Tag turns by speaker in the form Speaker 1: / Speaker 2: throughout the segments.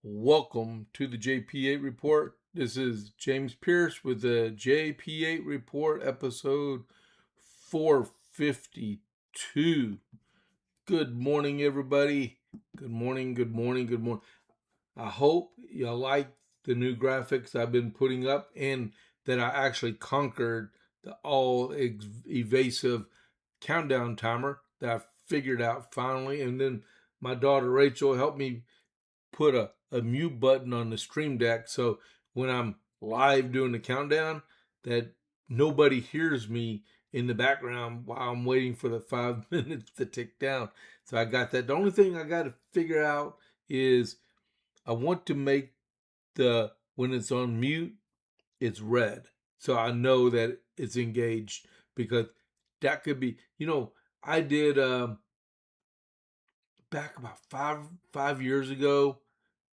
Speaker 1: Welcome to the JP8 report. This is James Pierce with the JP8 report, episode 452. Good morning, everybody. Good morning, good morning, good morning. I hope you like the new graphics I've been putting up and that I actually conquered the all evasive countdown timer that I figured out finally. And then my daughter Rachel helped me put a mute button on the stream deck so when I'm live doing the countdown that nobody hears me in the background while I'm waiting for the 5 minutes to tick down. So I got that. The only thing I got to figure out is I want to make when it's on mute, it's red. So I know that it's engaged because that could be, I did back about five years ago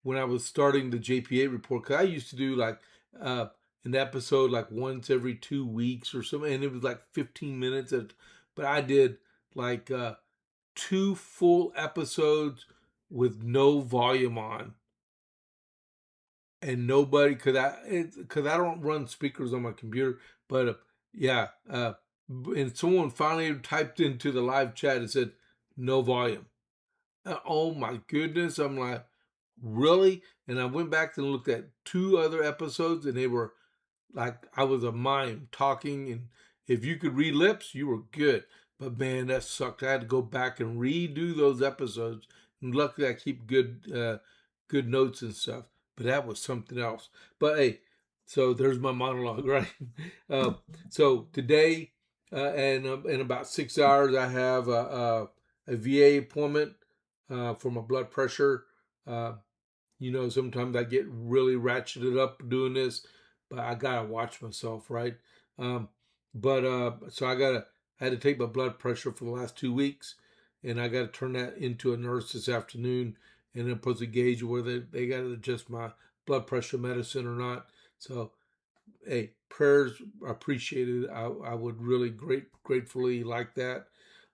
Speaker 1: when I was starting the JP8 report, because I used to do like uh, an episode like once every 2 weeks or something, and it was like 15 minutes. But I did like two full episodes with no volume on and nobody, because I don't run speakers on my computer. But yeah, and someone finally typed into the live chat and said no volume. Oh my goodness! I'm like, really? And I went back and looked at two other episodes, and they were like I was a mime talking, and if you could read lips, you were good. But man, that sucked. I had to go back and redo those episodes. And luckily, I keep good notes and stuff. But that was something else. But hey, so there's my monologue, right? uh, so today, and in about 6 hours, I have a VA appointment for my blood pressure. Uh, sometimes I get really ratcheted up doing this, but I gotta watch myself, right? Um, but so I had to take my blood pressure for the last 2 weeks, and I got to turn that into a nurse this afternoon, and then put a gauge whether they got to adjust my blood pressure medicine or not. So, hey, prayers appreciated. I would really gratefully like that.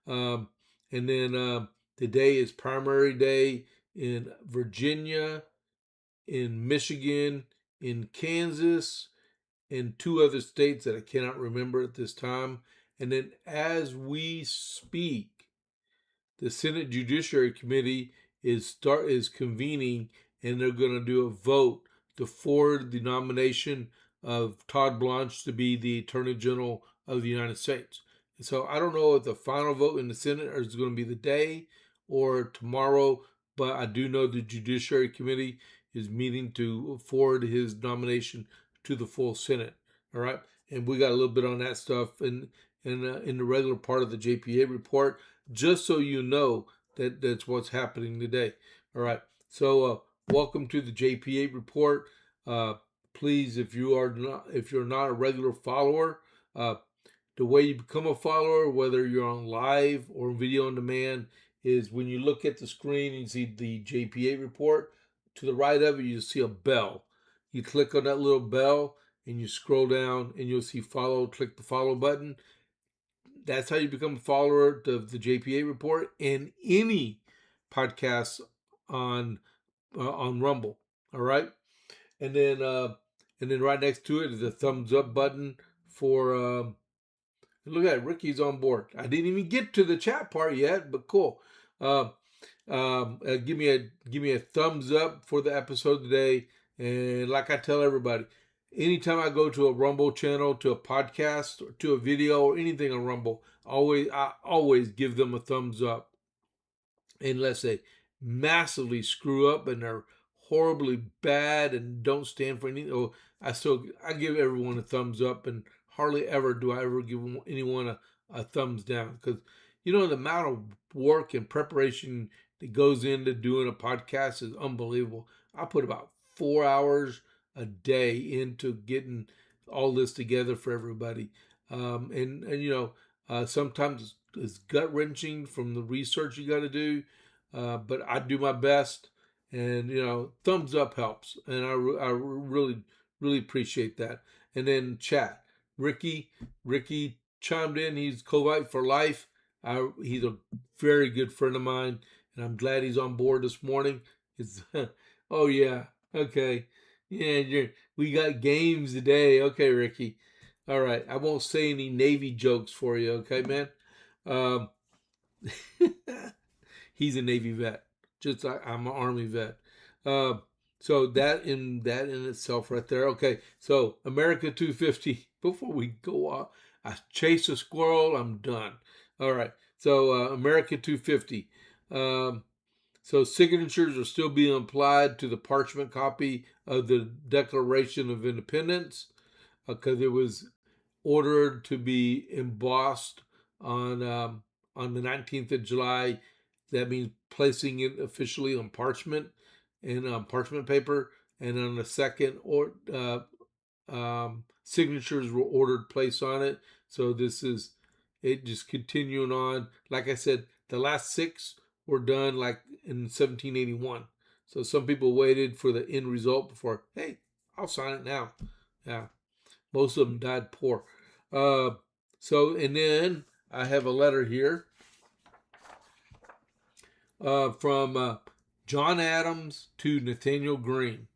Speaker 1: Um, and then today is primary day in Virginia, in Michigan, in Kansas, and two other states that I cannot remember at this time. And then as we speak, the Senate Judiciary Committee is convening, and they're going to do a vote to forward the nomination of Todd Blanche to be the Attorney General of the United States. And so I don't know if the final vote in the Senate is going to be the day or tomorrow, but I do know the Judiciary Committee is meeting to forward his nomination to the full Senate. All right, and we got a little bit on that stuff in the regular part of the JPA report, just so you know that's what's happening today. All right. So welcome to the JP8 report. Please, if you're not a regular follower, the way you become a follower, whether you're on live or video on demand, is when you look at the screen and you see the JP8 report. To the right of it, you see a bell. You click on that little bell and you scroll down and you'll see follow. Click the follow button. That's how you become a follower of the JPA report and any podcasts on Rumble. All right, and then right next to it is a thumbs up button for. Look at it, Ricky's on board. I didn't even get to the chat part yet, but cool. Uh, give me a thumbs up for the episode today, and like I tell everybody, anytime I go to a Rumble channel, to a podcast, or to a video, or anything on Rumble, I always give them a thumbs up, unless they massively screw up and they're horribly bad and don't stand for anything. Or I give everyone a thumbs up, and hardly ever do I ever give anyone a thumbs down, because the amount of work and preparation that goes into doing a podcast is unbelievable. I put about 4 hours a day into getting all this together for everybody, and sometimes it's gut wrenching from the research you got to do, but I do my best, and thumbs up helps, and I really appreciate that. And then chat, Ricky chimed in. He's Covite for life. He's a very good friend of mine, and I'm glad he's on board this morning. It's oh yeah, Okay. Yeah, we got games today. Okay, Ricky. All right. I won't say any Navy jokes for you, okay, man? Um, he's a Navy vet, just like I'm an Army vet. Uh, so that in itself, right there. Okay, so America 250. Before we go off, I chase a squirrel. I'm done. All right. So America 250. Um, so signatures are still being applied to the parchment copy of the Declaration of Independence because it was ordered to be embossed on um, on the 19th of July. That means placing it officially on parchment and parchment paper, and on the second or signatures were ordered placed on it. So this is it just continuing on. Like I said, the last six were done like in 1781. So some people waited for the end result before, hey, I'll sign it now. Yeah, most of them died poor. Uh, and then I have a letter here from John Adams to Nathaniel Green.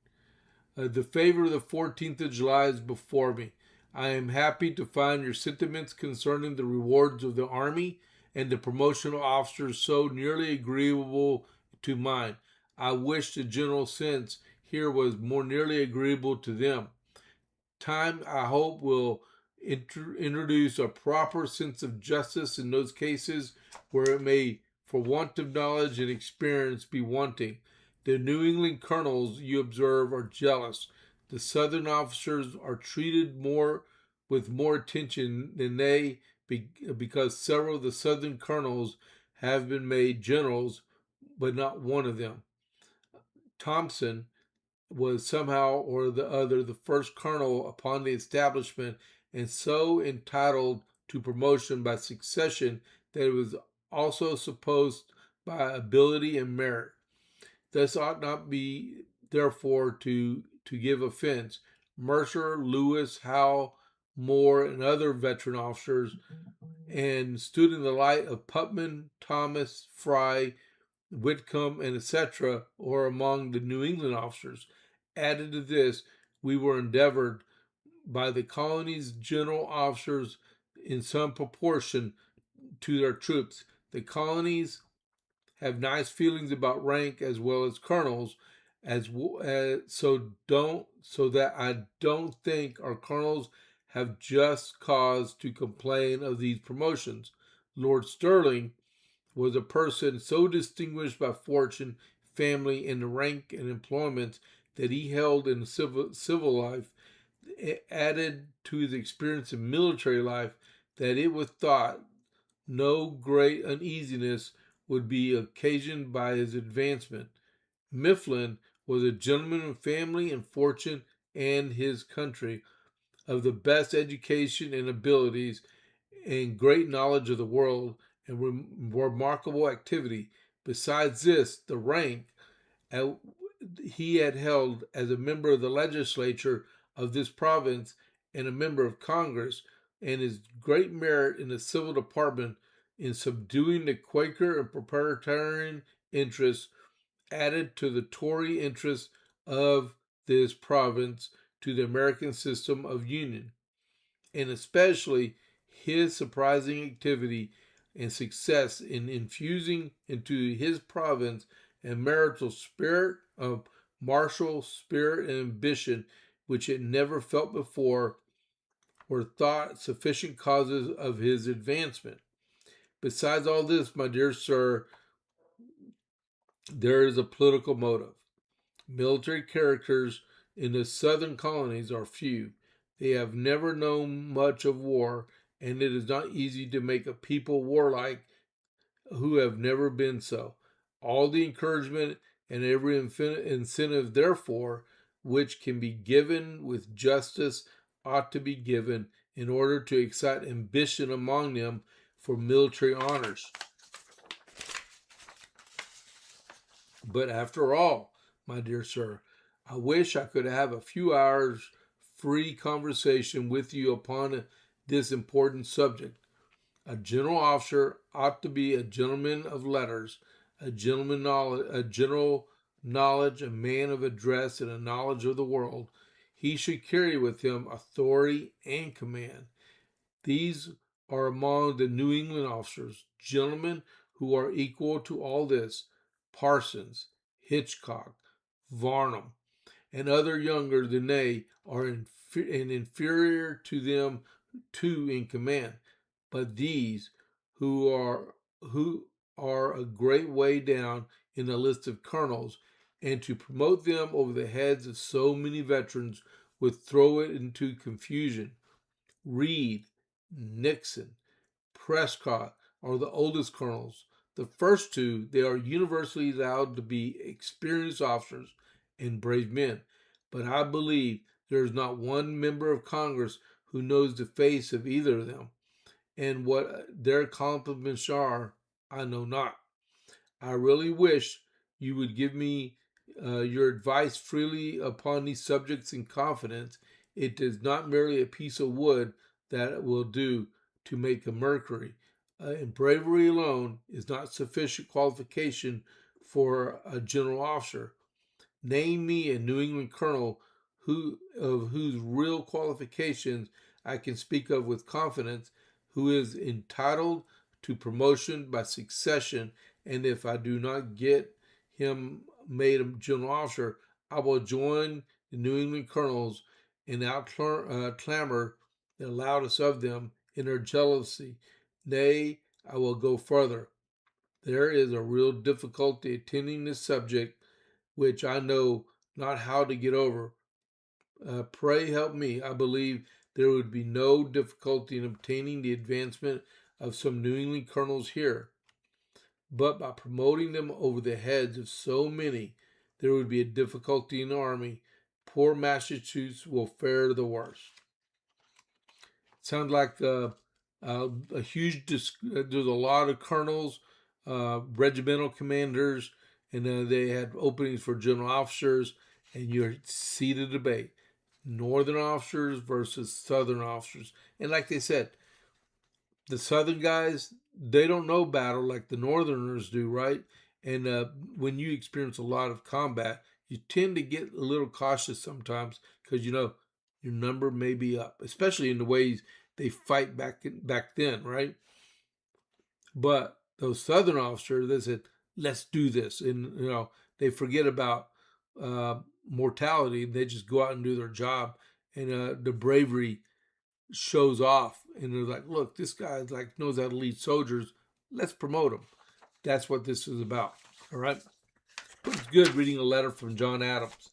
Speaker 1: The favor of the 14th of July is before me. I am happy to find your sentiments concerning the rewards of the Army and the promotion of officers so nearly agreeable to mine. I wish the general sense here was more nearly agreeable to them. Time, I hope, will introduce a proper sense of justice in those cases where it may, for want of knowledge and experience, be wanting. The New England colonels, you observe, are jealous. The Southern officers are treated with more attention than they, because several of the Southern colonels have been made generals, but not one of them. Thompson was somehow or the other the first colonel upon the establishment, and so entitled to promotion by succession that it was also supposed by ability and merit. This ought not be therefore to give offense. Mercer, Lewis, Howe, Moore, and other veteran officers, and stood in the light of Putnam, Thomas, Fry, Whitcomb, and etc., or among the New England officers. Added to this, we were endeavored by the colony's general officers in some proportion to their troops. The colonies have nice feelings about rank as well as colonels, so that I don't think our colonels have just cause to complain of these promotions. Lord Stirling was a person so distinguished by fortune, family, and the rank and employments that he held in civil life, added to his experience in military life, that it was thought no great uneasiness would be occasioned by his advancement. Mifflin was a gentleman of family and fortune and his country, of the best education and abilities, and great knowledge of the world, and remarkable activity. Besides this, the rank he had held as a member of the legislature of this province and a member of Congress, and his great merit in the civil department in subduing the Quaker and Presbyterian interests, added to the Tory interests of this province to the American system of union, and especially his surprising activity and success in infusing into his province a marital spirit of martial spirit and ambition which it never felt before, were thought sufficient causes of his advancement. Besides all this, my dear sir, there is a political motive. Military characters in the southern colonies are few. They have never known much of war, and it is not easy to make a people warlike who have never been so. All the encouragement and every incentive, therefore, which can be given with justice ought to be given in order to excite ambition among them for military honors. But after all, my dear sir, I wish I could have a few hours free conversation with you upon this important subject. A general officer ought to be a gentleman of letters, a general knowledge, a man of address, and a knowledge of the world. He should carry with him authority and command. These are among the New England officers, gentlemen who are equal to all this: Parsons, Hitchcock, Varnum, and other younger than they are and inferior to them too in command. But these who are a great way down in the list of colonels, and to promote them over the heads of so many veterans would throw it into confusion. Reed, Nixon, Prescott are the oldest colonels. The first two, they are universally allowed to be experienced officers and brave men. But I believe there is not one member of Congress who knows the face of either of them, and what their accomplishments are, I know not. I really wish you would give me your advice freely upon these subjects in confidence. It is not merely a piece of wood that will do to make a Mercury. And bravery alone is not sufficient qualification for a general officer. Name me a New England colonel whose real qualifications I can speak of with confidence, who is entitled to promotion by succession, and if I do not get him made a general officer, I will join the New England colonels and clamor the loudest of them in their jealousy. Nay, I will go further. There is a real difficulty attending this subject, which I know not how to get over. Pray help me. I believe there would be no difficulty in obtaining the advancement of some New England colonels here, but by promoting them over the heads of so many, there would be a difficulty in the army. Poor Massachusetts will fare the worst. Sounds like a huge. There's a lot of colonels, regimental commanders, and they had openings for general officers. And you see the debate: northern officers versus southern officers. And like they said, the southern guys, they don't know battle like the northerners do, right? And when you experience a lot of combat, you tend to get a little cautious sometimes because your number may be up, especially in the ways they fight back then, right? But those southern officers, they said, "Let's do this," and they forget about mortality. They just go out and do their job, and the bravery shows off, and they're like, "Look, this guy knows how to lead soldiers. Let's promote him." That's what this is about. All right. But it's good reading a letter from John Adams.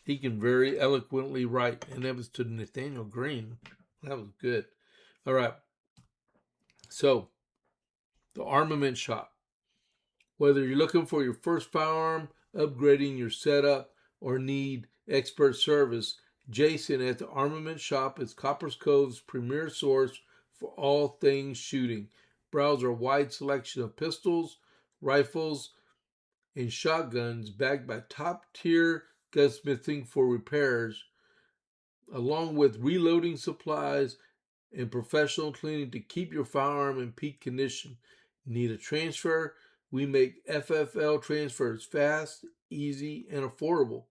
Speaker 1: He can very eloquently write, and that was to Nathaniel Green. That was good. All right. So, the armament shop. Whether you're looking for your first firearm, upgrading your setup, or need expert service, Jason at the Armament Shop is Copper's Cove's premier source for all things shooting. Browse our wide selection of pistols, rifles, and shotguns backed by top-tier gunsmithing for repairs, along with reloading supplies and professional cleaning to keep your firearm in peak condition. Need a transfer? We make FFL transfers fast, easy, and affordable.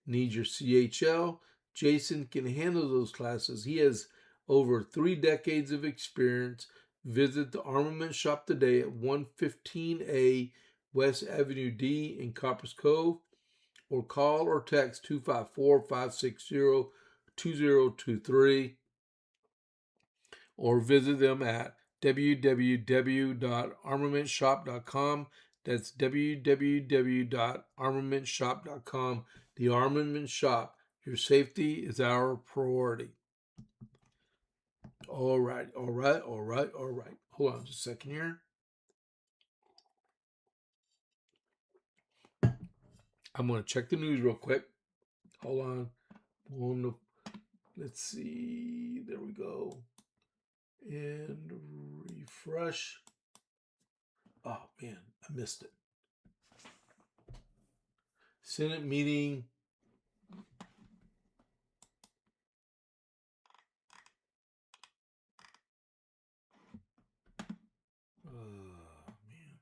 Speaker 1: Need your CHL? Jason can handle those classes. He has over 3 decades of experience. Visit the Armament Shop today at 115A West Avenue D in Coppers Cove, or call or text 254-560-2023, or visit them at www.armamentshop.com. That's www.armamentshop.com. The Armament Shop. Your safety is our priority. All right. Hold on just a second here. I'm going to check the news real quick. Hold on. Let's see. There we go. And refresh. Oh, man. I missed it. Senate meeting. Man.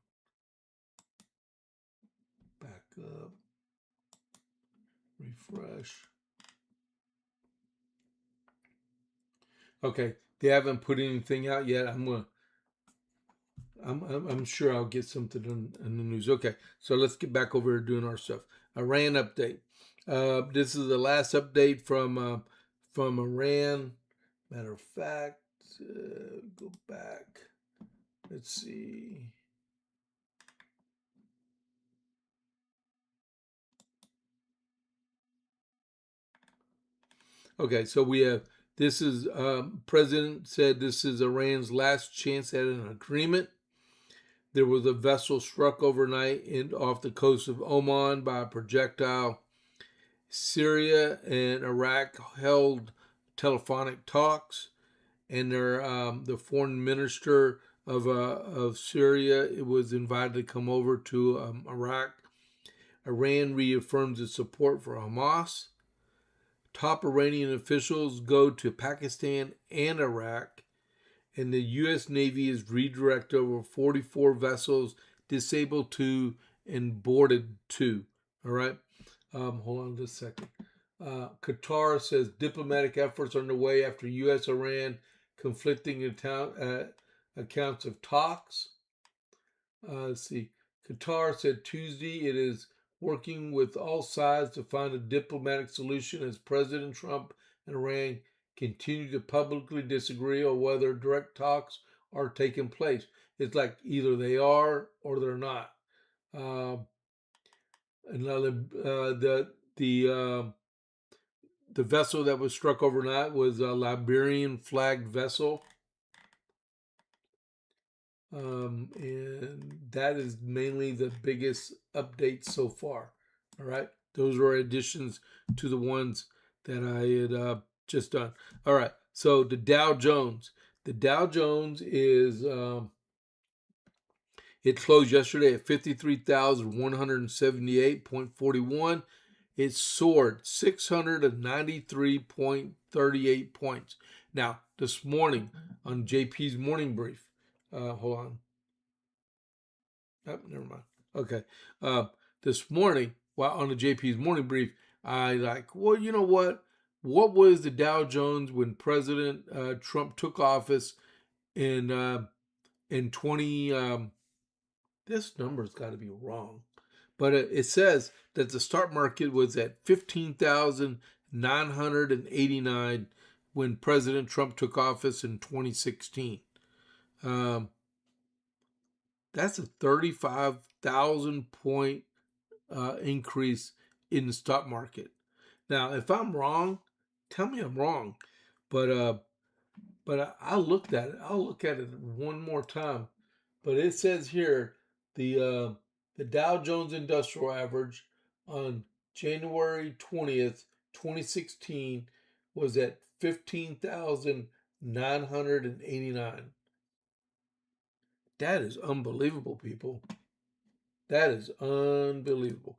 Speaker 1: Back up. refresh. Okay, they haven't put anything out yet. I'm sure I'll get something in the news. Okay, so let's get back over to doing our stuff. Iran update. This is the last update from Iran. Matter of fact, go back. Let's see. Okay, so we have this is President said this is Iran's last chance at an agreement. There was a vessel struck overnight off the coast of Oman by a projectile. Syria and Iraq held telephonic talks, and the foreign minister of Syria was invited to come over to Iraq. Iran reaffirms its support for Hamas. Top Iranian officials go to Pakistan and Iraq, and the U.S. Navy has redirected over 44 vessels, disabled 2, and boarded 2. All right. Hold on just a second. Qatar says diplomatic efforts are underway after U.S.-Iran conflicting accounts of talks. Let's see. Qatar said Tuesday it is working with all sides to find a diplomatic solution as President Trump and Iran continue to publicly disagree on whether direct talks are taking place. It's like either they are or they're not. The vessel that was struck overnight was a Liberian flagged vessel. And that is mainly the biggest update so far. All right. Those are additions to the ones that I had just done. All right. So the Dow Jones. The Dow Jones is, it closed yesterday at 53,178.41. It soared 693.38 points. Now, this morning on JP's morning brief, hold on. Oh, never mind. Okay. This morning, while on the JP's morning brief, well, you know what? What was the Dow Jones when President Trump took office in 20? This number's got to be wrong, but it says that the stock market was at 15,989 when President Trump took office in 2016. That's a 35,000 point increase in the stock market. Now, if I'm wrong, tell me I'm wrong. But I looked at it. I'll look at it one more time. But it says here the Dow Jones Industrial Average on January 20th, 2016 was at 15,989. That is unbelievable, people. That is unbelievable.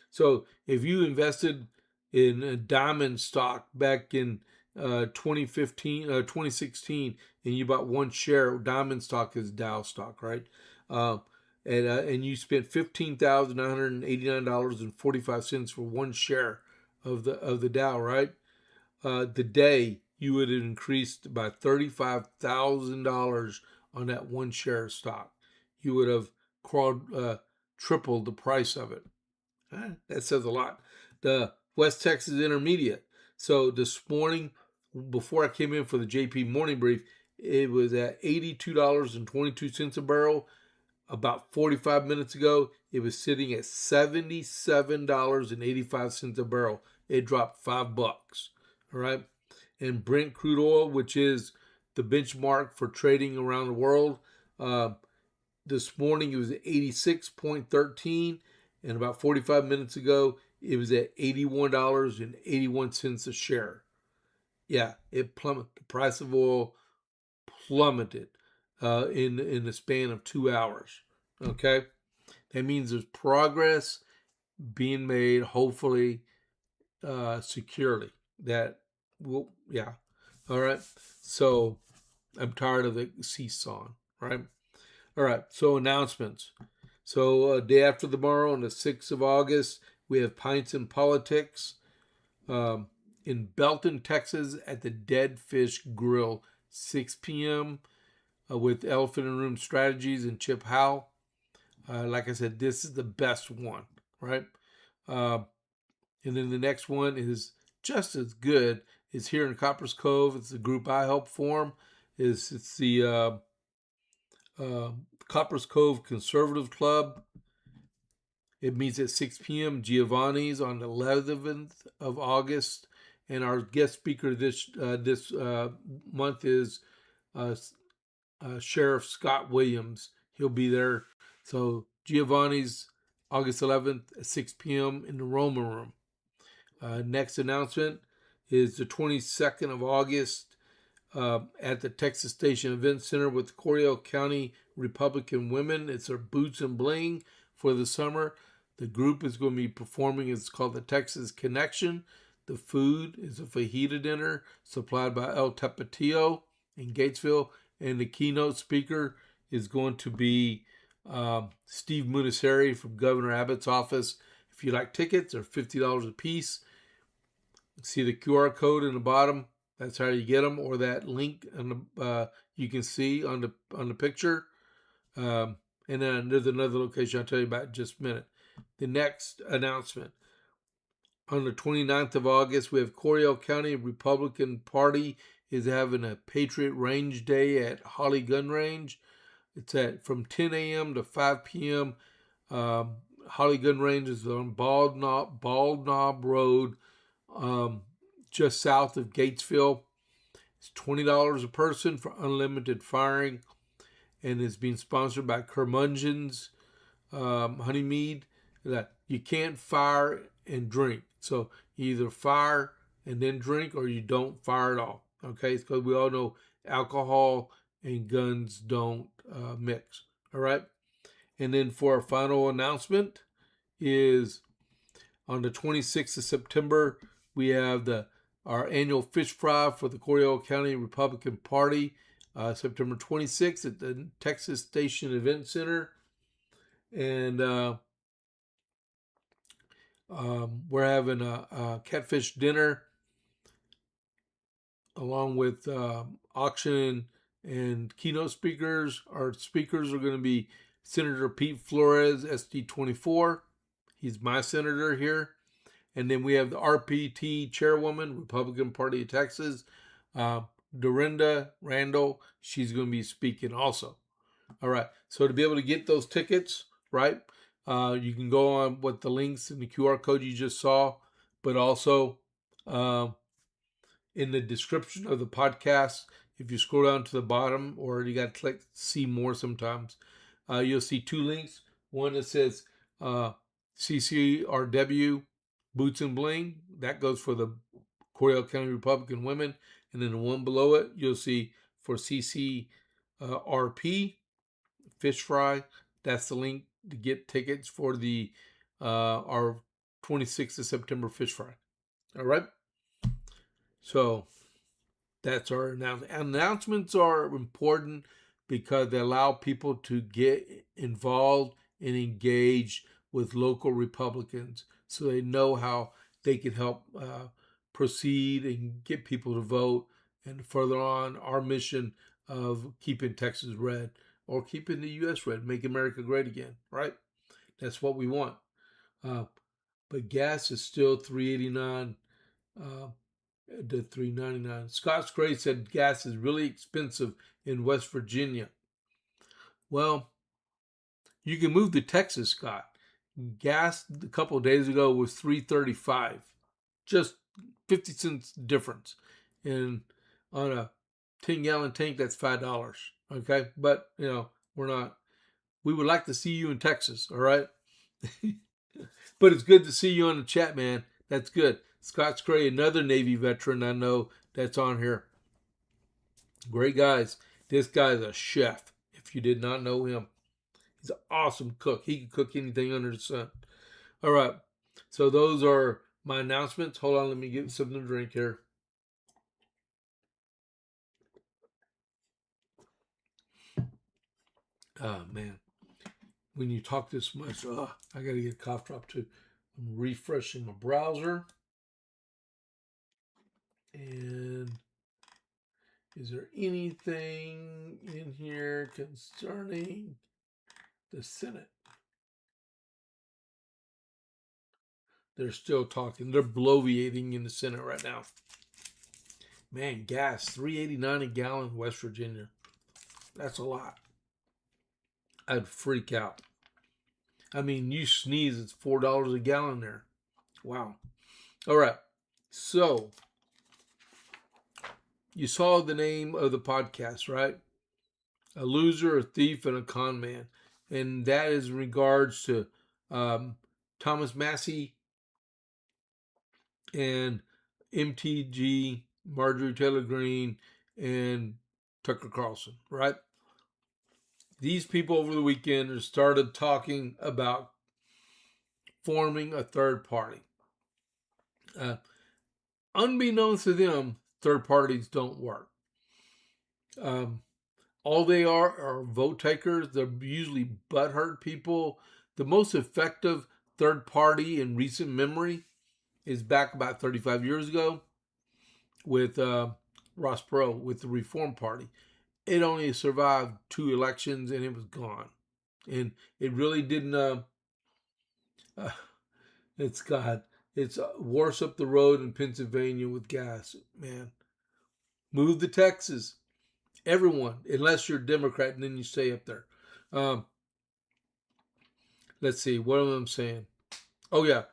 Speaker 1: So if you invested in a diamond stock back in 2016, and you bought one share, diamond stock is Dow stock, right? And you spent $15,989.45 for one share of the Dow, right? The day you would have increased by $35,000 on that one share of stock. You would have tripled the price of it. That says a lot. The West Texas Intermediate. So this morning, before I came in for the JP morning brief, it was at $82.22 a barrel. About 45 minutes ago, it was sitting at $77.85 a barrel. It dropped $5. All right. And Brent crude oil, which is the benchmark for trading around the world, this morning it was at 86.13, and about 45 minutes ago it was at $81.81 a share. Yeah, it plummeted. The price of oil plummeted in the span of 2 hours. Okay, that means there's progress being made, hopefully securely. That will, yeah. All right. So I'm tired of the seesawing. Right. All right. So announcements. So day after tomorrow, on the 6th of August, we have Pints and Politics in Belton, Texas at the Dead Fish Grill, 6 p.m. With Elephant in the Room Strategies and Chip Howell. Like I said, this is the best one, right? Uh, and then the next one is just as good. It's here in Coppers Cove. It's the group I help form. It's the Coppers Cove Conservative Club. It meets at 6 p.m. Giovanni's on the 11th of August. And our guest speaker this month is Sheriff Scott Williams. He'll be there. So Giovanni's August 11th at 6 p.m. in the Roma Room. Next announcement is the 22nd of August at the Texas Station Event Center with the Coryell County Republican Women. It's their Boots and Bling for the summer. The group is going to be performing. It's called the Texas Connection. The food is a fajita dinner supplied by El Tapatio in Gatesville. And the keynote speaker is going to be Steve Munisseri from Governor Abbott's office. If you like tickets, they're $50 a piece. See the QR code in the bottom. That's how you get them, or that link on the you can see on the picture. And then there's another location I'll tell you about in just a minute. The next announcement. On the 29th of August, we have Coryell County Republican Party is having a Patriot Range Day at Holly Gun Range. It's from 10 a.m. to 5 p.m. Holly Gun Range is on Bald Knob Road, just south of Gatesville. It's $20 a person for unlimited firing, and it's being sponsored by Curmudgeon's Honeymead. That you can't fire and drink, so you either fire and then drink, or you don't fire at all. Okay, it's because we all know alcohol and guns don't mix. All right, and then for our final announcement is on the 26th of September, we have our annual fish fry for the Coryell County Republican Party, September 26th at the Texas Station Event Center. And we're having a catfish dinner along with auction and keynote speakers. Our speakers are going to be Senator Pete Flores, SD24. He's my senator here. And then we have the RPT chairwoman, Republican Party of Texas, Dorinda Randall. She's going to be speaking also. All right. So to be able to get those tickets, right, you can go on with the links and the QR code you just saw, but also in the description of the podcast, if you scroll down to the bottom, or you got to click see more sometimes, you'll see two links. One that says CCRW Boots and Bling. That goes for the Coryell County Republican Women. And then the one below it, you'll see for CCRP Fish Fry. That's the link to get tickets for the our 26th of September Fish Fry. All right. So that's our announcement. Announcements are important because they allow people to get involved and engaged with local Republicans, so they know how they can help proceed and get people to vote, and further on our mission of keeping Texas red, or keeping the U.S. red, make America great again, right? That's what we want. But gas is still $3.89 to $3.99. Scott's Gray said gas is really expensive in West Virginia. Well, you can move to Texas, Scott. Gas a couple of days ago was $3.35, just 50 cents difference. And on a 10-gallon tank, that's $5. Okay, but we're not. We would like to see you in Texas. All right. But it's good to see you on the chat, man. That's good. Scott Gray, another Navy veteran I know that's on here. Great guys. This guy's a chef, if you did not know him. He's an awesome cook. He can cook anything under the sun. All right. So those are my announcements. Hold on, let me get something to drink here. Oh, man. When you talk this much, I got to get a cough drop too. I'm refreshing my browser. And is there anything in here concerning the Senate? They're still talking. They're bloviating in the Senate right now. Man, gas, $3.89 a gallon in West Virginia. That's a lot. I'd freak out. I mean, you sneeze, it's $4 a gallon there. Wow. All right. So, you saw the name of the podcast, right? A loser, a thief, and a con man. And that is in regards to Thomas Massey and MTG, Marjorie Taylor Greene, and Tucker Carlson, right? These people over the weekend started talking about forming a third party. Unbeknownst to them, third parties don't work. All they are vote takers. They're usually butthurt people. The most effective third party in recent memory is back about 35 years ago with Ross Perot with the Reform Party. It only survived 2 elections and it was gone. And it really didn't. It's God. It's worse up the road in Pennsylvania with gas, man. Move to Texas. Everyone, unless you're a Democrat, and then you stay up there. Let's see. What am I saying? Oh, yeah.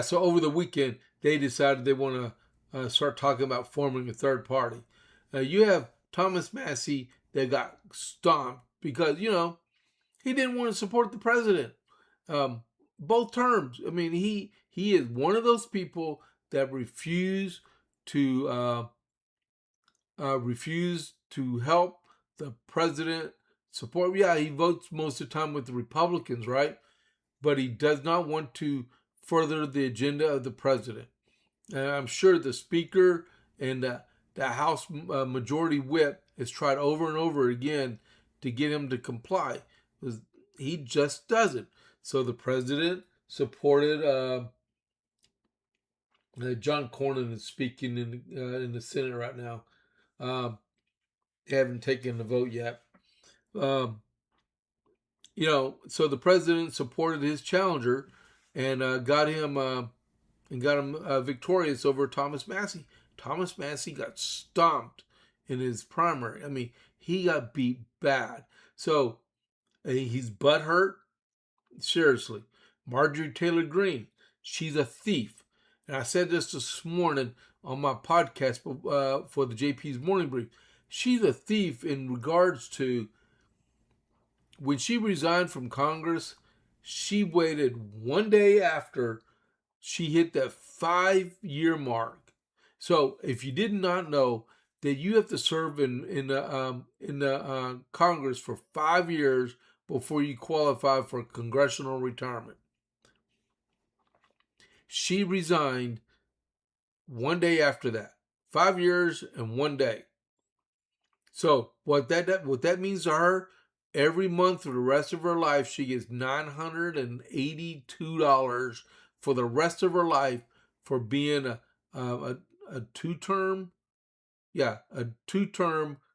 Speaker 1: So over the weekend, they decided they want to start talking about forming a third party. You have Thomas Massey that got stomped because, he didn't want to support the president. Both terms. I mean, he is one of those people that refuse to help the president support. Yeah, he votes most of the time with the Republicans, right? But he does not want to further the agenda of the president. And I'm sure the speaker and the House Majority Whip has tried over and over again to get him to comply. He just doesn't. So the president supported John Cornyn is speaking in the Senate right now. They haven't taken the vote yet. So the president supported his challenger and got him victorious over Thomas Massey. Thomas Massey got stomped in his primary. I mean, he got beat bad. So he's butthurt. Seriously. Marjorie Taylor Greene, she's a thief. And I said this morning on my podcast for the JP's Morning Brief. She's a thief in regards to when she resigned from Congress, she waited one day after she hit that 5-year mark. So if you did not know that you have to serve in the Congress for 5 years before you qualify for congressional retirement. She resigned one day after that. 5 years and 1 day. So what that means to her, every month for the rest of her life, she gets $982 for the rest of her life for being a two-term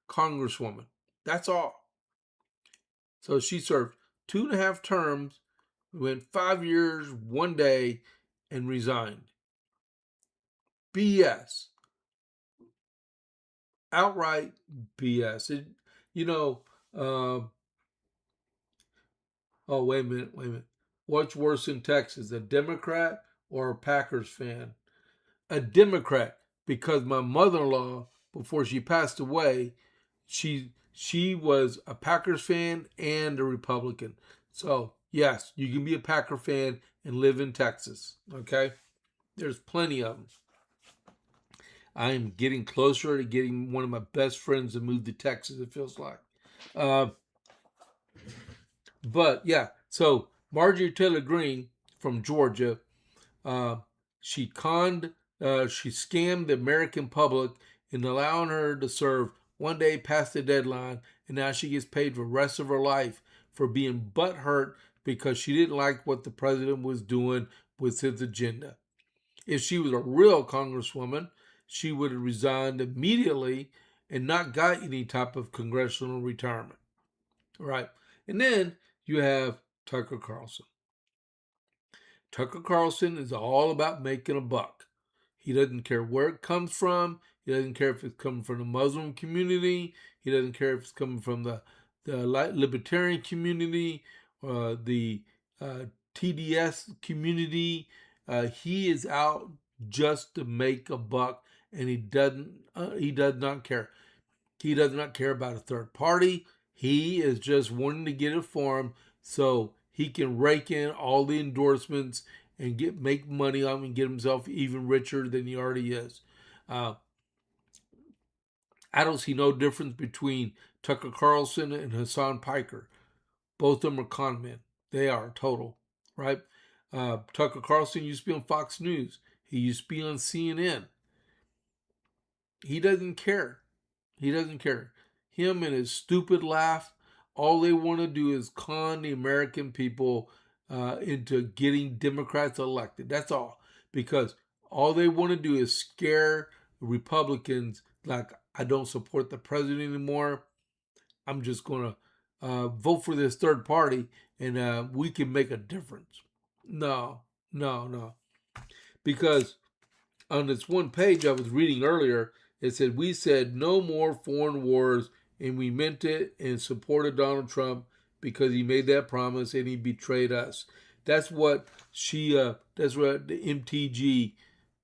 Speaker 1: congresswoman. That's all. So she served 2.5 terms, went 5 years, 1 day, and resigned. BS. Outright BS. Oh, wait a minute. What's worse in Texas, a Democrat or a Packers fan? A Democrat, because my mother-in-law, before she passed away, she was a Packers fan and a Republican. So, yes, you can be a Packer fan and live in Texas, okay? There's plenty of them. I am getting closer to getting one of my best friends to move to Texas, it feels like. But yeah, so Marjorie Taylor Greene from Georgia, she scammed the American public in allowing her to serve 1 day past the deadline, and now she gets paid for the rest of her life for being butthurt because she didn't like what the president was doing with his agenda. If she was a real congresswoman, she would have resigned immediately and not got any type of congressional retirement. Right? And then you have Tucker Carlson. Tucker Carlson is all about making a buck. He doesn't care where it comes from. He doesn't care if it's coming from the Muslim community. He doesn't care if it's coming from the libertarian community or the TDS community. He is out just to make a buck, and he does not care. He does not care about a third party. He is just wanting to get it for him so he can rake in all the endorsements and make money on him and get himself even richer than he already is. I don't see no difference between Tucker Carlson and Hassan Piker. Both of them are con men. They are total, right? Tucker Carlson used to be on Fox News. He used to be on CNN. He doesn't care. He doesn't care. Him and his stupid laugh, all they want to do is con the American people into getting Democrats elected. That's all. Because all they want to do is scare Republicans like, I don't support the president anymore. I'm just going to vote for this third party and we can make a difference. No. Because on this one page I was reading earlier, it said, we said no more foreign wars, and we meant it and supported Donald Trump because he made that promise and he betrayed us. That's what that's what the MTG,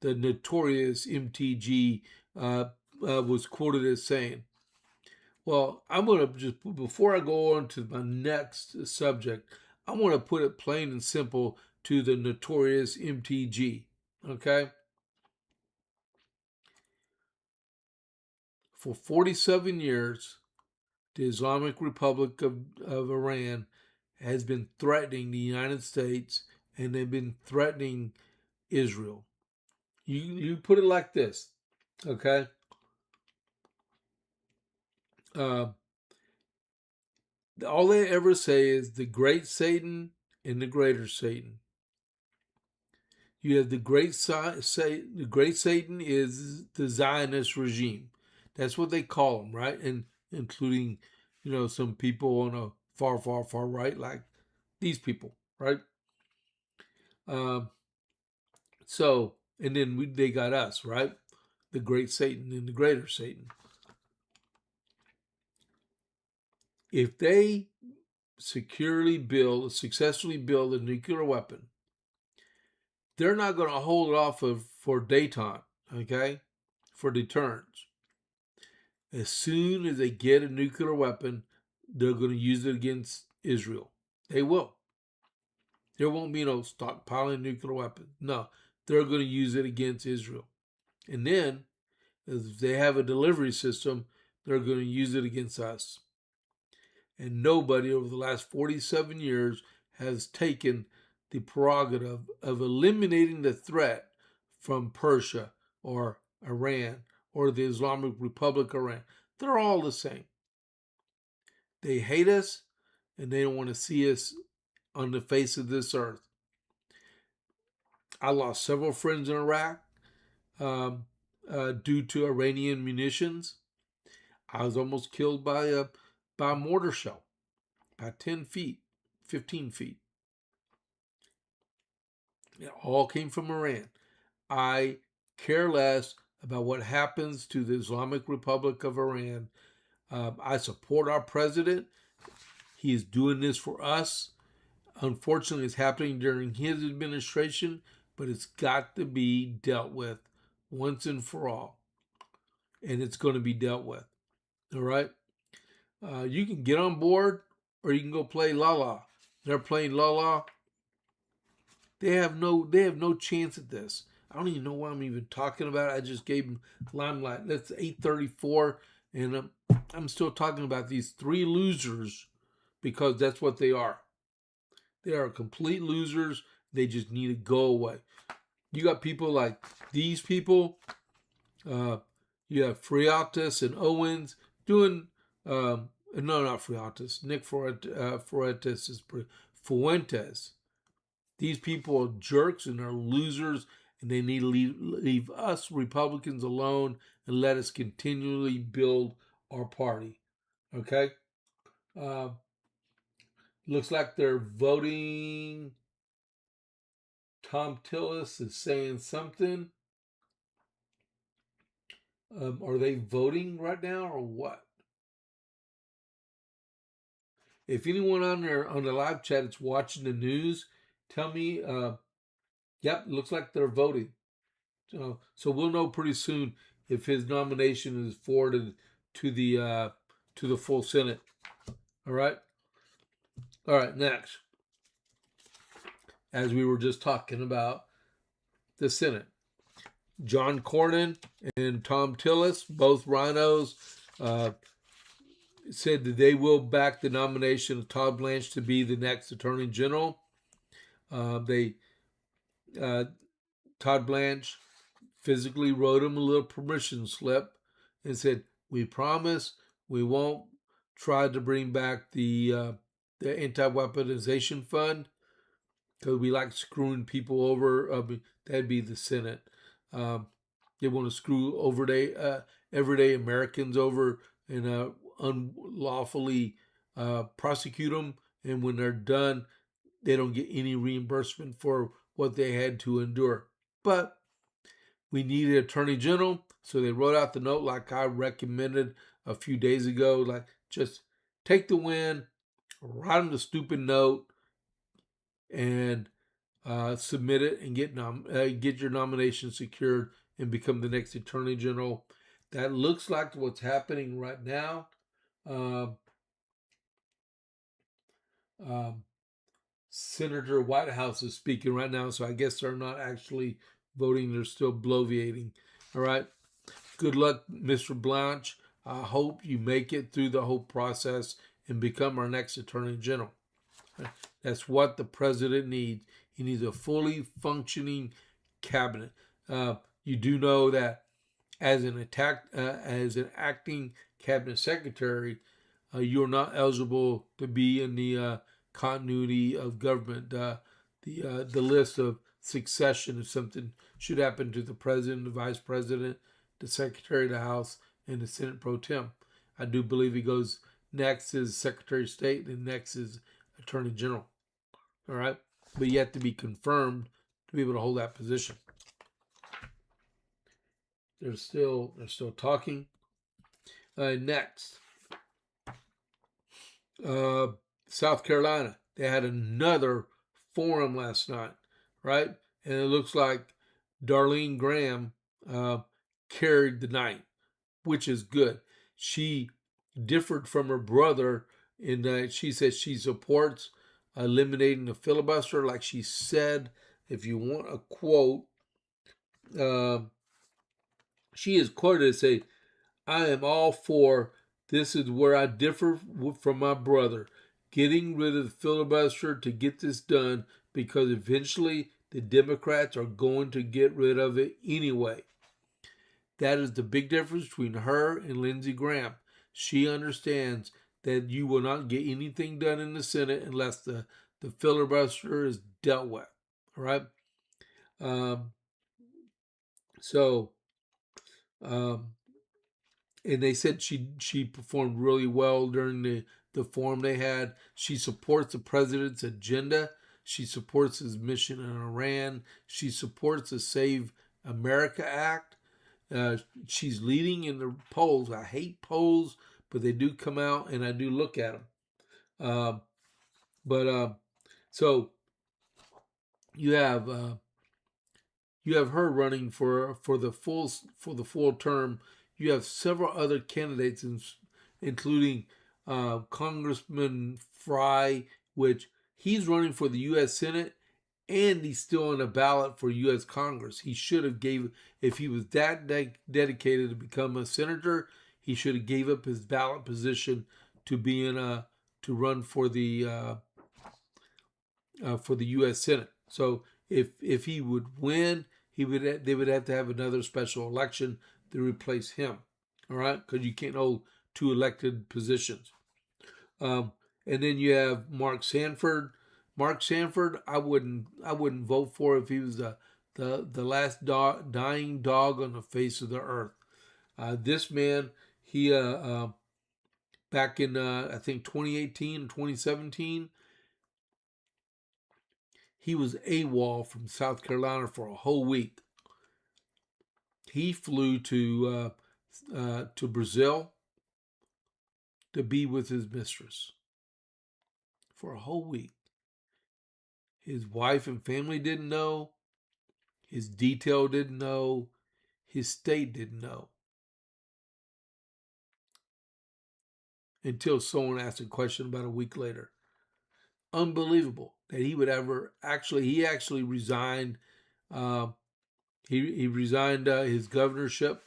Speaker 1: the notorious MTG, was quoted as saying. Well, I'm going to just, before I go on to my next subject, I'm going to put it plain and simple to the notorious MTG, okay? For 47 years, the Islamic Republic of Iran has been threatening the United States, and they've been threatening Israel. You put it like this, okay? All they ever say is the great Satan and the greater Satan. You have the great Satan is the Zionist regime. That's what they call them, right? And including, some people on a far right, like these people, right? And then they got us, right? The great Satan and the greater Satan. If they successfully build a nuclear weapon, they're not going to hold it off for detente, okay? For deterrence. As soon as they get a nuclear weapon, they're going to use it against Israel. They will. There won't be no stockpiling nuclear weapons. No, they're going to use it against Israel. And then, if they have a delivery system, they're going to use it against us. And nobody over the last 47 years has taken the prerogative of eliminating the threat from Persia or Iran or the Islamic Republic of Iran. They're all the same. They hate us and they don't want to see us on the face of this earth. I lost several friends in Iraq due to Iranian munitions. I was almost killed by a mortar shell, by 10 feet, 15 feet. It all came from Iran. I care less about what happens to the Islamic Republic of Iran. I support our president. He is doing this for us. Unfortunately, it's happening during his administration, but it's got to be dealt with once and for all. And it's going to be dealt with. All right? You can get on board or you can go play La La. They're playing La La. They have no chance at this. I don't even know why I'm even talking about it. I just gave them limelight. That's 8:34, and I'm still talking about these three losers because that's what they are. They are complete losers. They just need to go away. You got people like these people. You have Friatis and Owens doing. No, not Friatis. Nick Fuentes is Fuentes. These people are jerks and are losers, and they need to leave us Republicans alone and let us continually build our party. Okay? Uh, looks like they're voting. Tom Tillis is saying something. Are they voting right now or what? If anyone on there on the live chat is watching the news, tell me. Yep, looks like they're voting. So we'll know pretty soon if his nomination is forwarded to the full Senate. All right. All right. Next, as we were just talking about the Senate, John Cornyn and Tom Tillis, both rhinos, said that they will back the nomination of Todd Blanche to be the next Attorney General. Todd Blanche physically wrote him a little permission slip and said, "We promise we won't try to bring back the anti-weaponization fund because we like screwing people over." That'd be the Senate. They want to screw everyday Americans over and unlawfully prosecute them, and when they're done, they don't get any reimbursement for what they had to endure. But we need an attorney general, so they wrote out the note like I recommended a few days ago. Like, just take the win, write them the stupid note, and submit it and get your nomination secured and become the next attorney general. That looks like what's happening right now. Senator Whitehouse is speaking right now, so I guess they're not actually voting, they're still bloviating. All right. Good luck, Mr. Blanche. I hope you make it through the whole process and become our next Attorney General. That's what the president needs. He needs a fully functioning cabinet. You do know that as an acting cabinet secretary, you're not eligible to be in the continuity of government. The list of succession if something should happen to the president, the vice president, the secretary of the House, and the Senate pro tem. I do believe he goes next is Secretary of State, and next is Attorney General. All right, but you have to be confirmed to be able to hold that position. They're still talking. Next, South Carolina. They had another forum last night, right? And it looks like Darlene Graham carried the night, which is good. She differed from her brother in that she says she supports eliminating the filibuster. Like she said, if you want a quote, she is quoted as saying, "I am all for, this is where I differ from my brother, getting rid of the filibuster to get this done because eventually the Democrats are going to get rid of it anyway." That is the big difference between her and Lindsey Graham. She understands that you will not get anything done in the Senate unless the filibuster is dealt with. All right. And they said she performed really well during the forum they had. She supports the president's agenda. She supports his mission in Iran. She supports the Save America Act. She's leading in the polls. I hate polls, but they do come out, and I do look at them. So you have her running for the full term. You have several other candidates, including Congressman Fry, which he's running for the U.S. Senate, and he's still on a ballot for U.S. Congress. He should have if he was that dedicated to become a senator, he should have gave up his ballot position to be to run for the U.S. Senate. So if he would win, they would have to have another special election to replace him. All right, because you can't hold two elected positions. And then you have Mark Sanford, Mark Sanford, I wouldn't vote for if he was the last dying dog on the face of the earth. This man, he back in I think 2018 and 2017, he was AWOL from South Carolina for a whole week. He flew to Brazil to be with his mistress for a whole week. His wife and family didn't know. His detail didn't know. His state didn't know. Until someone asked a question about a week later. Unbelievable that he would ever he actually resigned. Uh, he resigned his governorship.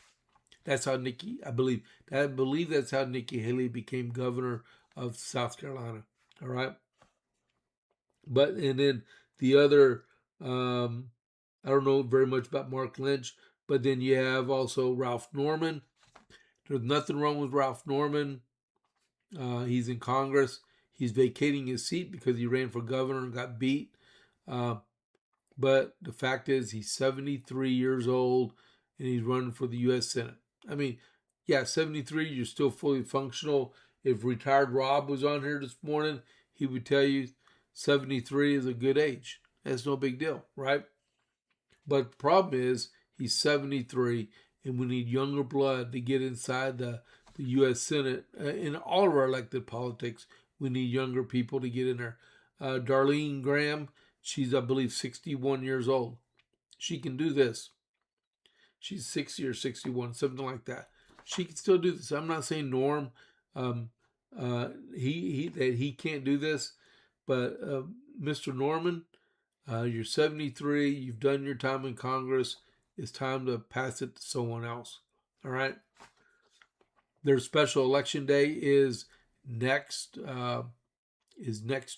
Speaker 1: That's how I believe that's how Nikki Haley became governor of South Carolina. All right. But, and then the other, I don't know very much about Mark Lynch, but then you have also Ralph Norman. There's nothing wrong with Ralph Norman. He's in Congress. He's vacating his seat because he ran for governor and got beat. But the fact is, he's 73 years old and he's running for the U.S. Senate. I mean, yeah, 73, you're still fully functional. If retired Rob was on here this morning, he would tell you 73 is a good age. That's no big deal, right? But the problem is, he's 73, and we need younger blood to get inside the U.S. Senate. In all of our elected politics, we need younger people to get in there. Darlene Graham, she's, I believe, 61 years old. She can do this. She's 60 or 61, something like that. She can still do this. I'm not saying Norm, he can't do this, but Mr. Norman, you're 73. You've done your time in Congress. It's time to pass it to someone else. All right. Their special election day is next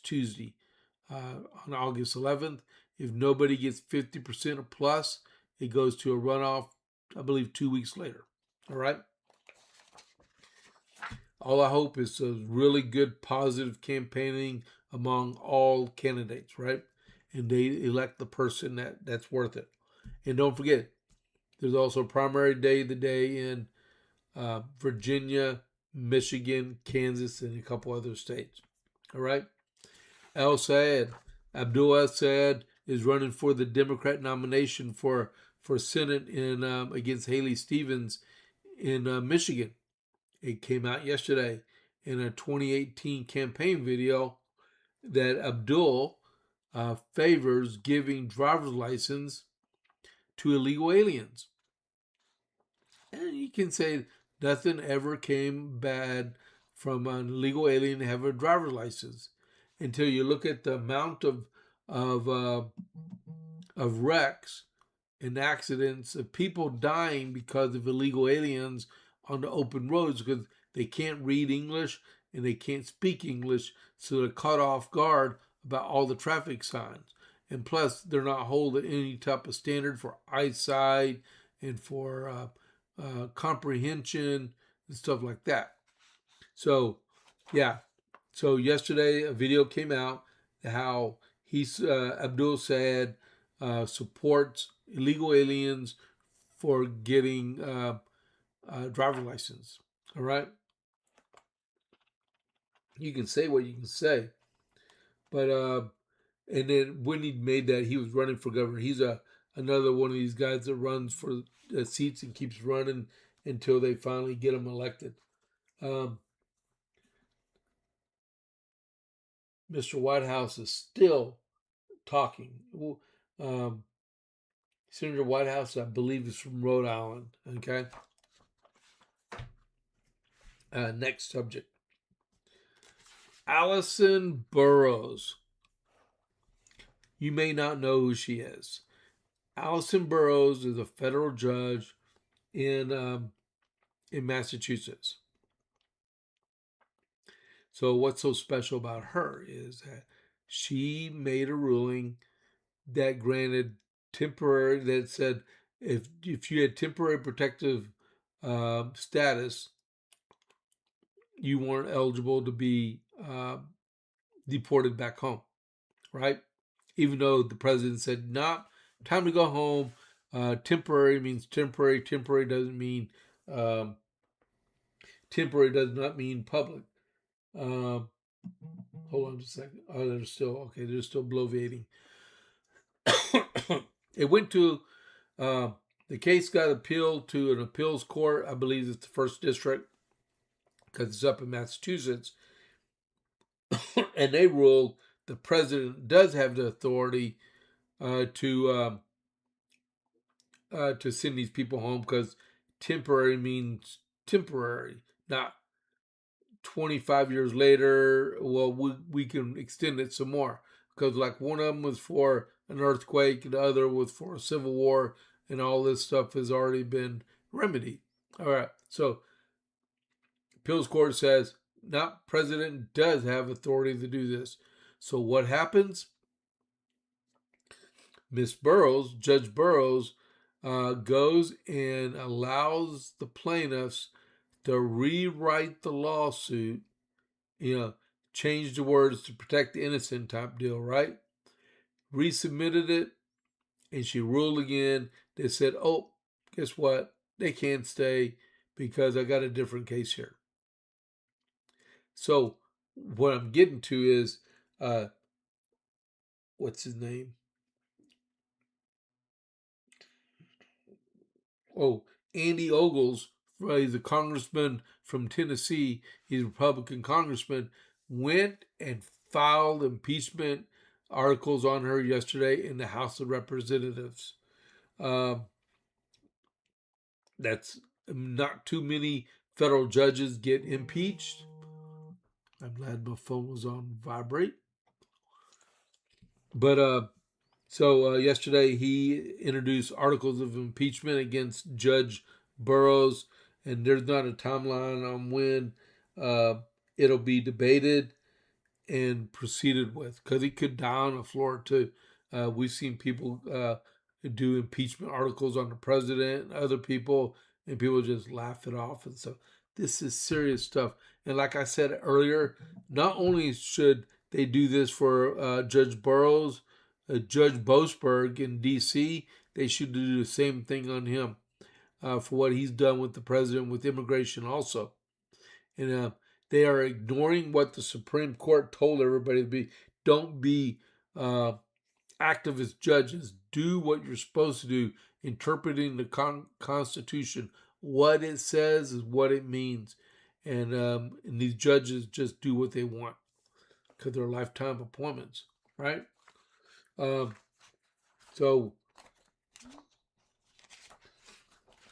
Speaker 1: Tuesday, on August 11th. If nobody gets 50% or plus, it goes to a runoff, I believe, 2 weeks later. All right. All I hope is a really good, positive campaigning among all candidates, right? And they elect the person that's worth it. And don't forget, there's also primary day the day in Virginia, Michigan, Kansas, and a couple other states. All right. Abdul El-Sayed is running for the Democrat nomination for Senate in against Haley Stevens in Michigan. It came out yesterday in a 2018 campaign video that Abdul favors giving driver's license to illegal aliens. And you can say nothing ever came bad from an illegal alien having a driver's license until you look at the amount of wrecks and accidents of people dying because of illegal aliens on the open roads because they can't read English and they can't speak English, so they're caught off guard about all the traffic signs. And plus, they're not holding any type of standard for eyesight and for comprehension and stuff like that. So, yeah. So yesterday, a video came out how Abdul Sayed supports illegal aliens for getting driver's license. All right. You can say what you can say, but and then when he made that, he was running for governor. He's another one of these guys that runs for seats and keeps running until they finally get him elected. Mr. Whitehouse is still talking. Senator Whitehouse, I believe, is from Rhode Island. Okay. Next subject. Allison Burroughs. You may not know who she is. Allison Burroughs is a federal judge in Massachusetts. So what's so special about her is that she made a ruling that granted temporary, that said if you had temporary protective status, you weren't eligible to be deported back home. right? Even though the president said, "Nah, time to go home." Temporary means temporary. Um, temporary does not mean public. Um, hold on just a second. Oh, they're still okay. They're still bloviating. It went to uh, the case got appealed to an appeals court. I believe it's the first district because it's up in Massachusetts, and they ruled the president does have the authority to send these people home because temporary means temporary, not 25 years later. Well, we can extend it some more because, like, one of them was for an earthquake, and the other was for a civil war, and all this stuff has already been remedied. All right, so appeals court says not president does have authority to do this. So what happens? Miss Burroughs, Judge Burroughs, goes and allows the plaintiffs to rewrite the lawsuit, change the words to protect the innocent type deal, right? Resubmitted it, and she ruled again. They said, oh, guess what? They can't stay because I got a different case here. So what I'm getting to is, what's his name? Oh, Andy Ogles, he's a congressman from Tennessee. He's a Republican congressman. Went and filed impeachment articles on her yesterday in the House of Representatives. Um, that's not too many federal judges get impeached. I'm glad my phone was on vibrate. But so yesterday he introduced articles of impeachment against Judge Burroughs, and there's not a timeline on when uh, it'll be debated and proceeded with because he could die on the floor too. We've seen people do impeachment articles on the president and other people, and people just laugh it off. And so this is serious stuff. And like I said earlier, not only should they do this for Judge Burroughs, Judge Boasberg in D.C., they should do the same thing on him for what he's done with the president with immigration also. And they are ignoring what the Supreme Court told everybody to be. Don't be uh, activist judges. Do what you're supposed to do, interpreting the Constitution. What it says is what it means. And these judges just do what they want because they're lifetime appointments, right? Um, so,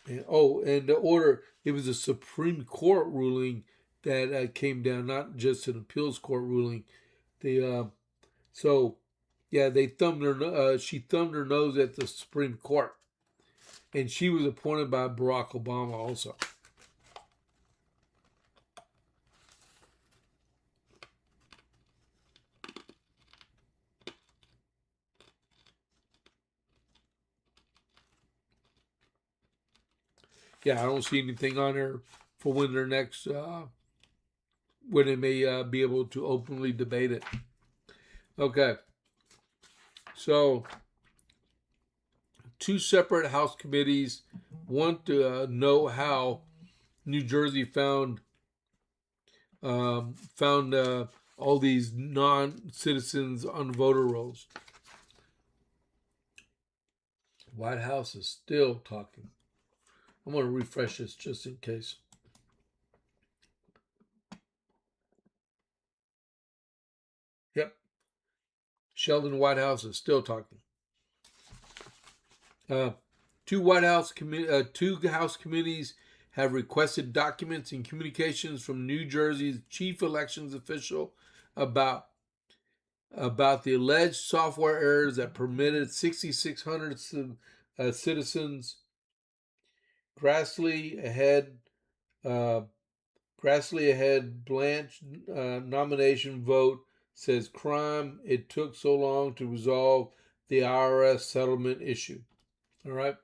Speaker 1: and the order, it was a Supreme Court ruling that came down, not just an appeals court ruling. They so yeah, they thumbed her. She thumbed her nose at the Supreme Court, and she was appointed by Barack Obama also. Yeah, I don't see anything on there for when their next when they may be able to openly debate it. Okay, so two separate House committees want to know how New Jersey found all these non-citizens on voter rolls. White House is still talking. I'm going to refresh this just in case. Yep, Sheldon White House is still talking. Two House committees have requested documents and communications from New Jersey's chief elections official about the alleged software errors that permitted 6,600 citizens Grassley ahead Blanche nomination vote. Says crime, it took so long to resolve the IRS settlement issue. All right.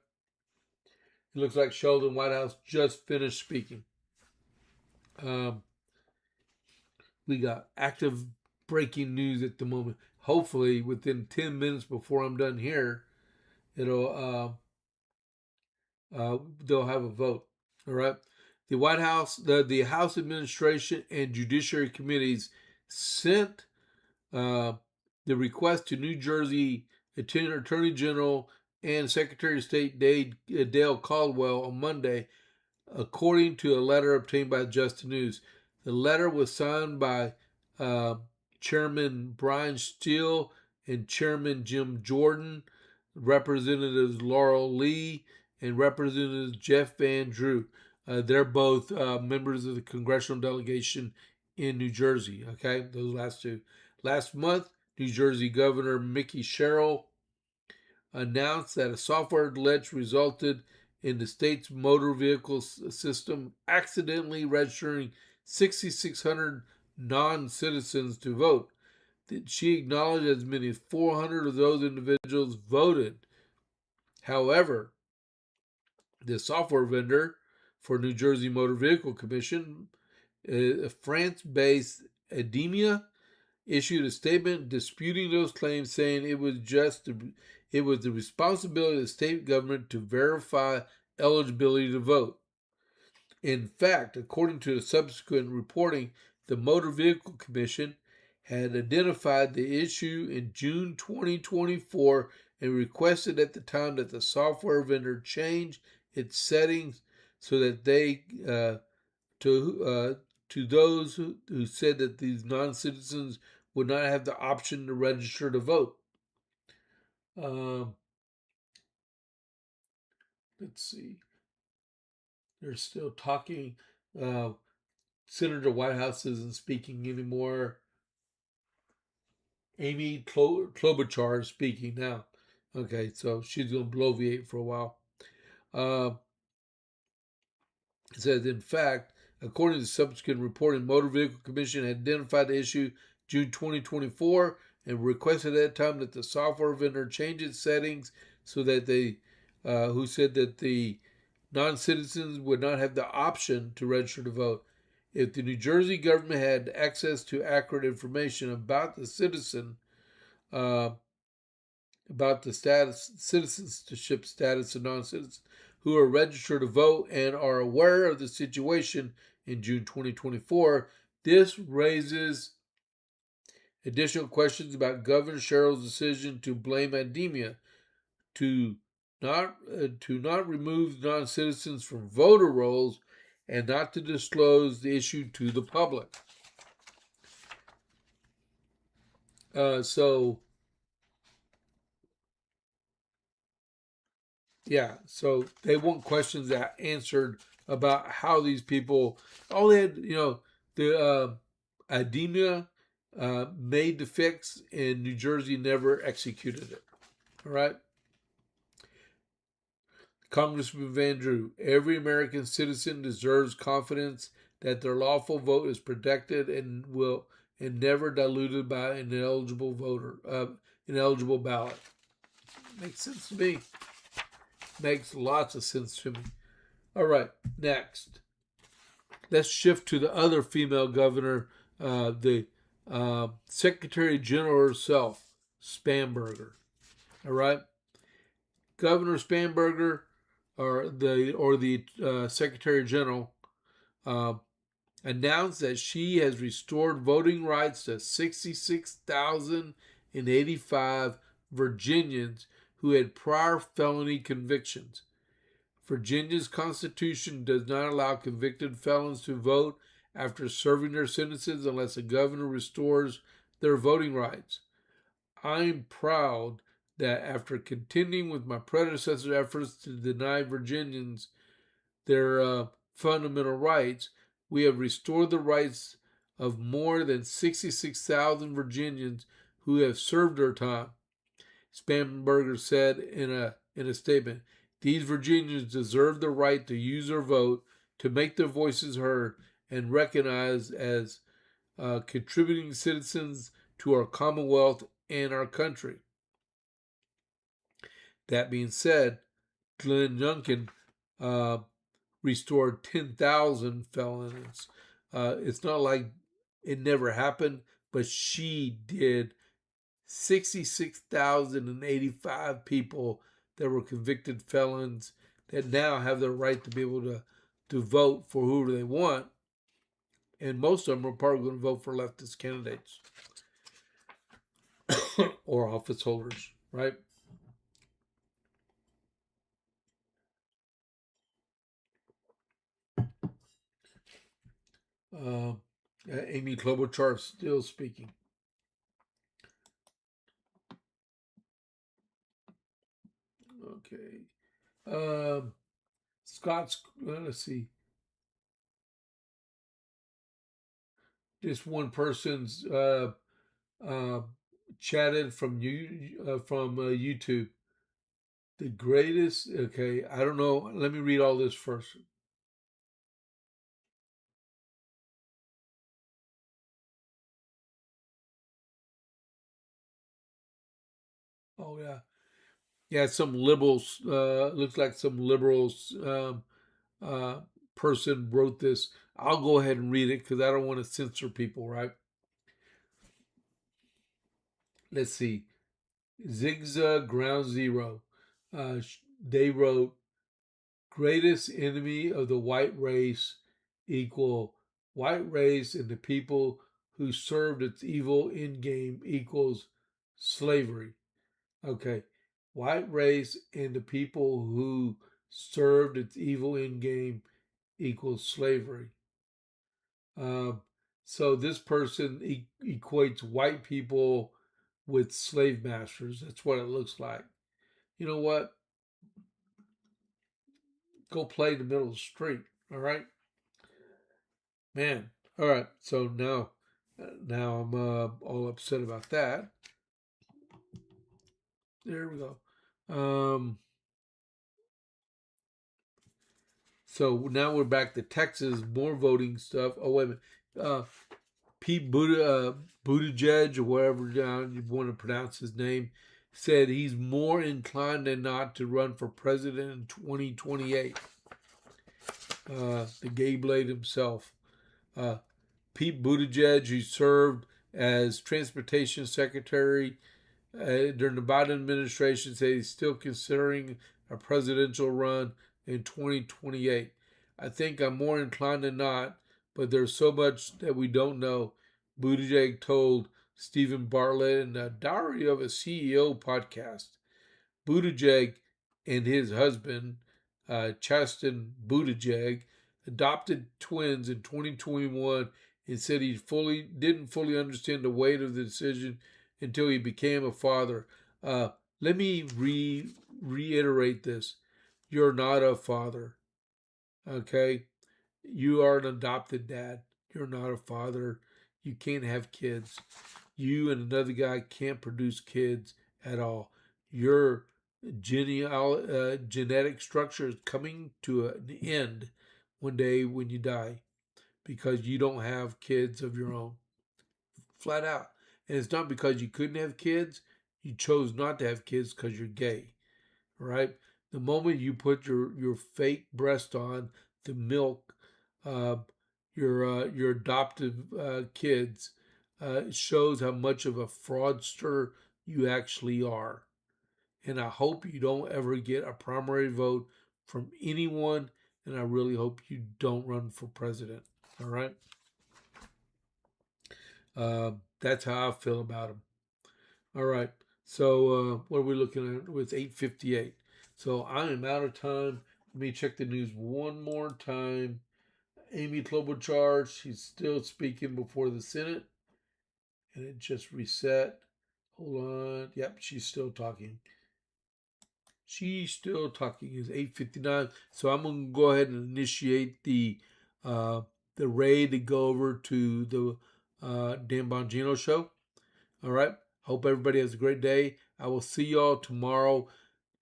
Speaker 1: It looks like Sheldon Whitehouse just finished speaking. We got active breaking news at the moment. Hopefully, within 10 minutes before I'm done here, it'll they'll have a vote. All right. The White House, the House Administration and Judiciary Committees sent uh, the request to New Jersey Attorney General and Secretary of State Dale Caldwell on Monday, according to a letter obtained by Just News. The letter was signed by uh, Chairman Brian Steele and Chairman Jim Jordan, Representatives Laurel Lee, and Representative Jeff Van Drew. They're both members of the congressional delegation in New Jersey. Okay, those last two. Last month, New Jersey Governor Mickey Sherrill announced that a software glitch resulted in the state's motor vehicle system accidentally registering 6,600 non-citizens to vote. She acknowledged as many as 400 of those individuals voted. However, the software vendor for New Jersey Motor Vehicle Commission, France-based Ademia, issued a statement disputing those claims, saying it was the responsibility of the state government to verify eligibility to vote. In fact, according to the subsequent reporting, the Motor Vehicle Commission had identified the issue in June 2024 and requested at the time that the software vendor change its settings so that they to those who said that these non-citizens would not have the option to register to vote. Let's see. They're still talking. Senator Whitehouse isn't speaking anymore. Amy Klobuchar is speaking now. Okay, so she's going to bloviate for a while. It says, in fact, according to subsequent reporting, Motor Vehicle Commission had identified the issue June 2024 and requested at that time that the software vendor change its settings so that they, who said that the non-citizens would not have the option to register to vote. If the New Jersey government had access to accurate information about the citizen, about the citizenship status of non-citizens who are registered to vote and are aware of the situation in June 2024, this raises additional questions about Governor Sherrill's decision to blame Ademia to not remove non-citizens from voter rolls and not to disclose the issue to the public. So they want questions answered about how these people, all they had, the Ademia made the fix and New Jersey never executed it. All right. Congressman Van Drew, every American citizen deserves confidence that their lawful vote is protected and never diluted by an ineligible ballot. Makes sense to me. Makes lots of sense to me. All right, next. Let's shift to the other female governor, the Secretary General herself, Spanberger. All right. Governor Spanberger, or the Secretary General, announced that she has restored voting rights to 66,085 Virginians who had prior felony convictions. Virginia's constitution does not allow convicted felons to vote after serving their sentences unless a governor restores their voting rights. I'm proud that after contending with my predecessor's efforts to deny Virginians their fundamental rights, we have restored the rights of more than 66,000 Virginians who have served their time. Spanberger said in a statement, "These Virginians deserve the right to use their vote, to make their voices heard, and recognized as contributing citizens to our Commonwealth and our country." That being said, Glenn Youngkin restored 10,000 felons. It's not like it never happened, but she did 66,085 people that were convicted felons that now have the right to be able to vote for who they want. And most of them are probably going to vote for leftist candidates or office holders, right? Uh, Amy Klobuchar still speaking. Okay. Um, Scott's, let's see. This one person's uh, chatted from YouTube. The greatest. Okay, I don't know. Let me read all this first. Oh yeah, yeah. Some liberals. Looks like some liberals uh, person wrote this. I'll go ahead and read it because I don't want to censor people. Right. Let's see. Zigzag Ground Zero. They wrote greatest enemy of the white race equal white race and the people who served its evil end game equals slavery. Okay. White race and the people who served its evil end game equals slavery. Um, so this person equates white people with slave masters. That's what it looks like. You know what? Go play in the middle of the street. All right, man. All right. So now I'm all upset about that. There we go. Um, so now we're back to Texas. More voting stuff. Oh wait a minute. Buttigieg or whatever you want to pronounce his name said he's more inclined than not to run for president in 2028. The gay blade himself. Uh, Pete Buttigieg, who served as transportation secretary during the Biden administration, said he's still considering a presidential run in 2028. I think I'm more inclined than not, but there's so much that we don't know. Buttigieg told Stephen Bartlett in the Diary of a CEO podcast. Buttigieg and his husband, Chasten Buttigieg, adopted twins in 2021 and said he didn't fully understand the weight of the decision until he became a father. Let me reiterate this: you're not a father, okay? You are an adopted dad. You're not a father. You can't have kids. You and another guy can't produce kids at all. Your genetic structure is coming to an end one day when you die because you don't have kids of your own. Flat out. And it's not because you couldn't have kids, you chose not to have kids because you're gay, right? The moment you put your fake breast on to milk uh, your adoptive kids, it shows how much of a fraudster you actually are. And I hope you don't ever get a primary vote from anyone. And I really hope you don't run for president. All right. That's how I feel about him. All right. So what are we looking at? It's 8:58. So I am out of time. Let me check the news one more time. Amy Klobuchar, she's still speaking before the Senate, and it just reset. Hold on. Yep, she's still talking. She's still talking. It's 8:59. So I'm gonna go ahead and initiate uh, the raid to go over to the Dan Bongino show. All right. Hope everybody has a great day. I will see y'all tomorrow.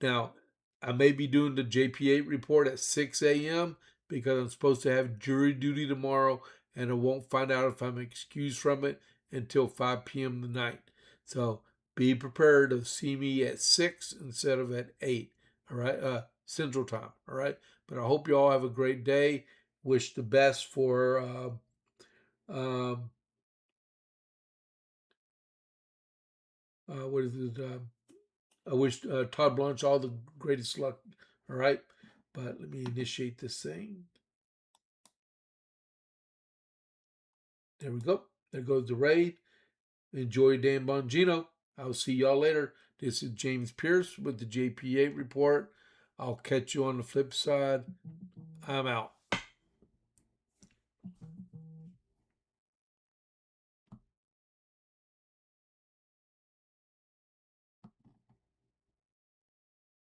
Speaker 1: Now, I may be doing the JP8 report at 6 a.m. because I'm supposed to have jury duty tomorrow, and I won't find out if I'm excused from it until 5 p.m. tonight. So be prepared to see me at 6 instead of at 8. All right. Central time. All right. But I hope you all have a great day. Wish the best for um, what is it? I wish Todd Blanche all the greatest luck. All right, but let me initiate this thing. There we go. There goes the raid. Enjoy Dan Bongino. I'll see y'all later. This is James Pierce with the JP8 report. I'll catch you on the flip side. I'm out.